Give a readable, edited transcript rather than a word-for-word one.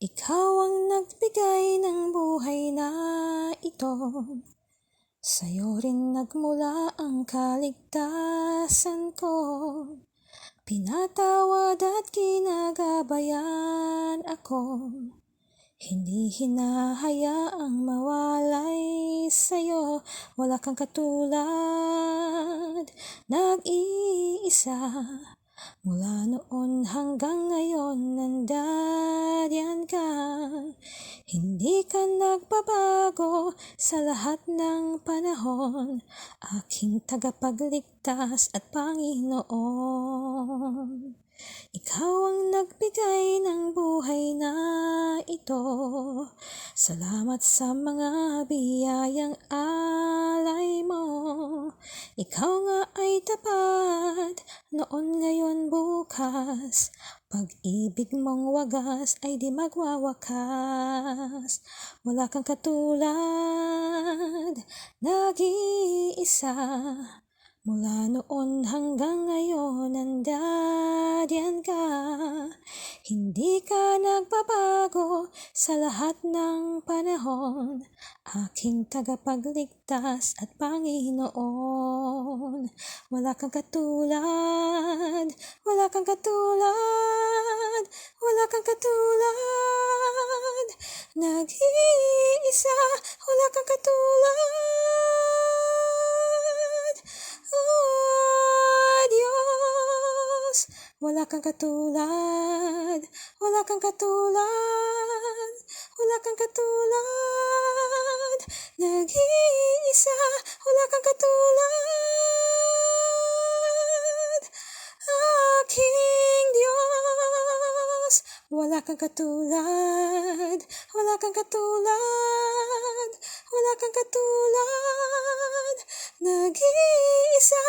Ikaw ang nagbigay ng buhay na ito. Sa'yo rin nagmula ang kaligtasan ko. Pinatawad at kinagabayan ako. Hindi hinahayaang mawalay sa'yo. Wala kang katulad, nag-iisa. Mula noon hanggang ngayon, nandyan ka. Hindi ka nagbabago sa lahat ng panahon. Aking tagapagligtas at Panginoon. Ikaw ang nagbigay ng buhay na ito. Salamat sa mga biyayang alay mo. Ikaw nga ay tapat, noon, ngayon, bukas. Pag-ibig mong wagas ay di magwawakas. Wala kang katulad, nag-iisa. Mula noon hanggang ngayon, nandyan ka. Hindi ka nagbabago sa lahat ng panahon. Aking tagapagligtas at Panginoon. Wala kang katulad, wala kang katulad, wala kang katulad. Nag-iisa, wala kang katulad. Oh, Diyos, wala kang katulad, wala kang katulad, wala kang katulad. Nag-iisa, wala kang katulad. Aking Diyos, wala kang katulad, wala kang katulad, wala kang katulad. Nag-iisa,